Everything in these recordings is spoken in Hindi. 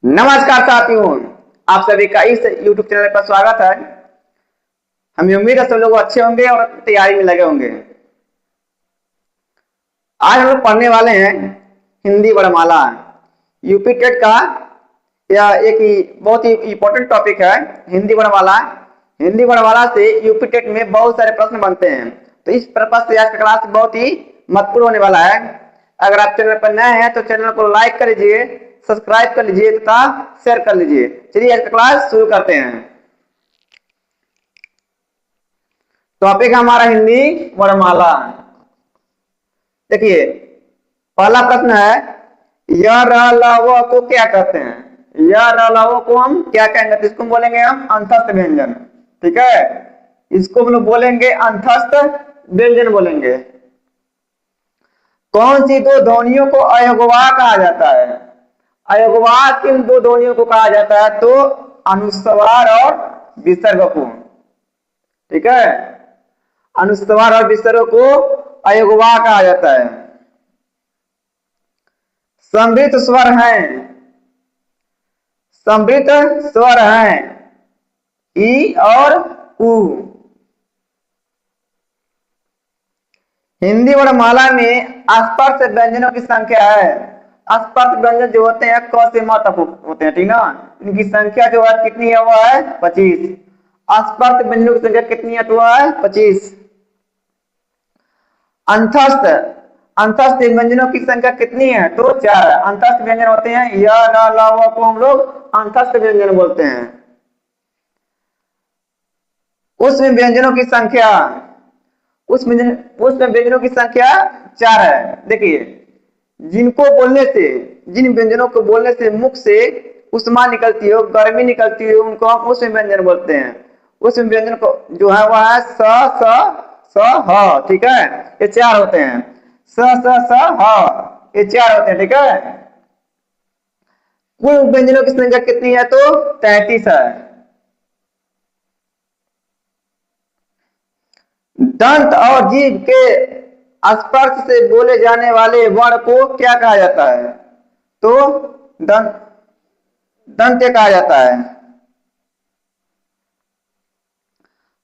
नमस्कार साथियों, आप सभी का इस YouTube चैनल पर स्वागत है। हमें उम्मीद है सब लोग अच्छे होंगे और तैयारी में लगे होंगे। आज हम लोग पढ़ने वाले हैं हिंदी वर्णमाला। यूपी टेट का यह एक बहुत ही इम्पोर्टेंट टॉपिक है हिंदी वर्णमाला। हिंदी वर्णमाला से यूपी टेट में बहुत सारे प्रश्न बनते हैं, तो इस पर्पज से आज का क्लास बहुत ही महत्वपूर्ण होने वाला है। अगर आप चैनल पर नए हैं तो चैनल को लाइक कर लीजिए, सब्सक्राइब कर लीजिए तथा शेयर कर लीजिए। चलिए आज का क्लास शुरू करते हैं। टॉपिक है हमारा हिंदी वर्णमाला। देखिए पहला प्रश्न है, य र ल व को क्या कहते हैं? य र ल व को हम क्या कहेंगे? तो इसको बोलेंगे हम अंतस्थ व्यंजन। ठीक है, इसको हम लोग बोलेंगे अंतस्थ व्यंजन बोलेंगे। कौन सी दो ध्वनियों को अयोगवाह कहा जाता है? अयोगवाह किन दो ध्वनियों को कहा जाता है? तो अनुस्वार और विसर्ग को। ठीक है, अनुस्वार और विसर्ग को अयोगवाह कहा जाता है। समृद्ध स्वर हैं, समृद्ध स्वर हैं ई और उ। हिंदी वर्णमाला में स्पर्श व्यंजनों की संख्या है। स्पर्श व्यंजन जो होते हैं क से म तक होते हैं, ठीक ना। इनकी संख्या जो है कितनी है? वो है 25। स्पर्श व्यंजनों की संख्या कितनी है? तो है 25। अंतस्थ अंतस्थ व्यंजनों की संख्या कितनी है? तो 4। अंतस्थ व्यंजन होते हैं य र ल व को हम लोग अंतस्थ व्यंजन बोलते हैं। उसमें व्यंजनों की संख्या उसमें व्यंजनों की संख्या 4 है। देखिए जिनको बोलने से, जिन व्यंजनों को बोलने से मुख से उष्मा निकलती हो, गर्मी निकलती हो, उनको हम उसमें व्यंजन बोलते हैं। उसमें व्यंजन को जो है वह है स ह। ठीक है, ये 4 होते हैं। स ह, ये 4 होते हैं। ठीक है, कुल व्यंजनों की संख्या कितनी है? तो 33 है। दंत और जीभ के स्पर्श से बोले जाने वाले वर्ण को क्या कहा जाता है? तो दंत्य कहा जाता है।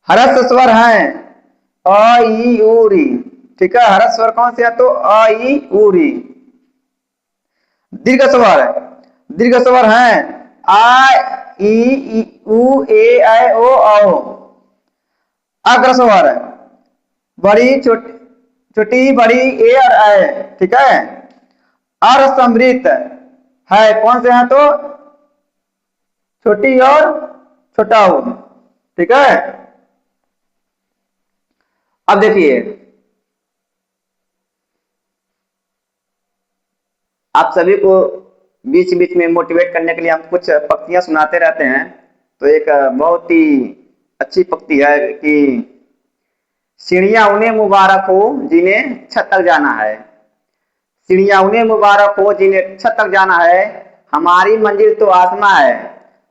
हर्ष स्वर हैं अ ई उ री। ठीक है, हर्ष स्वर कौन से है? तो अ ई उ री। दीर्घ स्वर हैं आ ई उ ए ऐ ओ औ। अग्र स्वर बड़ी छोटी बड़ी ए और ऐ। ठीक है, असमृत है कौन से हैं? तो छोटी और छोटा ऊ। ठीक है, अब देखिए आप सभी को बीच बीच में मोटिवेट करने के लिए हम कुछ पंक्तियां सुनाते रहते हैं। तो एक बहुत ही अच्छी पंक्ति है कि सीढ़ियां उन्हें मुबारक हो जिन्हें छत तक जाना है। सीढ़ियां उन्हें मुबारक हो जिन्हें छत तक जाना है। हमारी मंजिल तो आसमां है,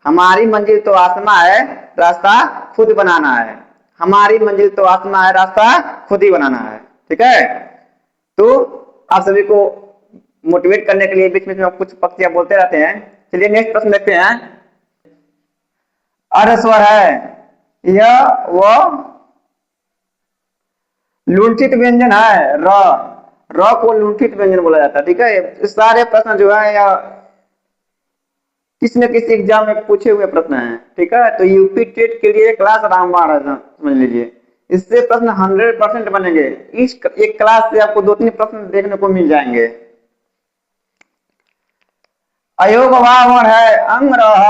हमारी मंजिल तो आसमां है, रास्ता खुद बनाना है। हमारी मंजिल तो आसमां है, रास्ता खुद ही बनाना है। ठीक है, तो आप सभी को मोटिवेट करने के लिए बीच बीच में कुछ पंक्तियां बोलते रहते हैं। चलिए नेक्स्ट प्रश्न देखते हैं। अर्ध स्वर है यह वो लुंठित व्यंजन है र को लुंठित व्यंजन बोला जाता है। ठीक है, सारे प्रश्न जो है या किसी न किसी एग्जाम में पूछे हुए प्रश्न हैं। ठीक है, तो यूपी टेट के लिए क्लास रामबाण है, समझ लीजिए। इससे प्रश्न 100% बनेंगे। इस एक क्लास से आपको 2-3 प्रश्न देखने को मिल जाएंगे। अयोगवाह वर्ण है अंग रह।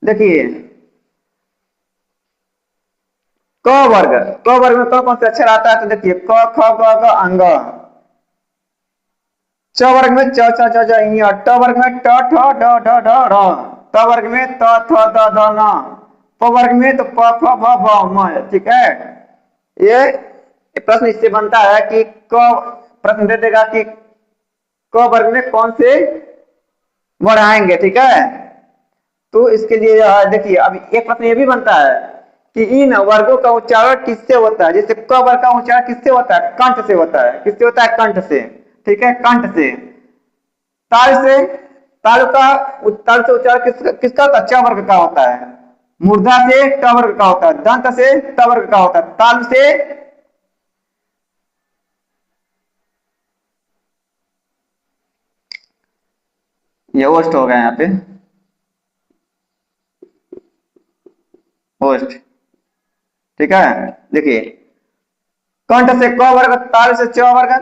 देखिए क वर्ग में कौन से अक्षर आता है? तो देखिए क ख ग घ अंग। च वर्ग में च च च ज इ ट वर्ग में ट ठ ड ढ ढ ढ़। त वर्ग में त थ द ध न। प वर्ग में तो प फ भ भ म। ठीक है, ये प्रश्न इससे बनता है कि क प्रश्न दे देगा कि क वर्ग में कौन से वर्ण आएंगे। ठीक है, तो इसके लिए देखिए अब एक प्रश्न ये भी बनता है कि इन वर्गों का उच्चारण किससे होता है? जैसे क वर्ग का उच्चारण किससे होता है? कंठ से होता है। किससे होता है? कंठ से। ठीक है, कंठ से। ताल से ताल का ताल से उच्चारण किसका होता है? च वर्ग का होता है। मूर्धा से ट वर्ग का होता है। दंत से त वर्ग का होता है। ताल से ये ओष्ठ हो गया यहाँ पे, ओष्ठ। ठीक है, देखिए कंठ से क वर्ग, ताल से च वर्ग,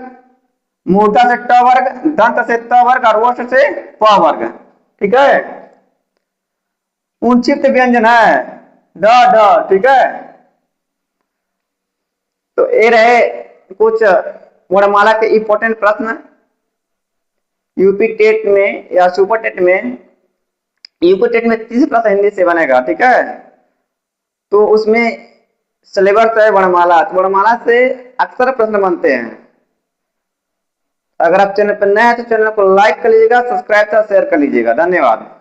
मूर्धा से ट वर्ग, दंत से त वर्ग और ओष्ठ से प वर्ग। ठीक है, उचित व्यंजन है ड ड। ठीक है, तो ये रहे कुछ वर्णमाला के इंपॉर्टेंट प्रश्न यूपी टेट में या सुपर टेट में। यूपी टेट में 30 प्रश्न हिंदी से बनेगा। ठीक है, तो उसमें सिलेबस है वर्णमाला, तो वर्णमाला से अक्सर प्रश्न बनते हैं। अगर आप चैनल पर नए हैं तो चैनल को लाइक कर लीजिएगा, सब्सक्राइब और शेयर कर लीजिएगा। धन्यवाद।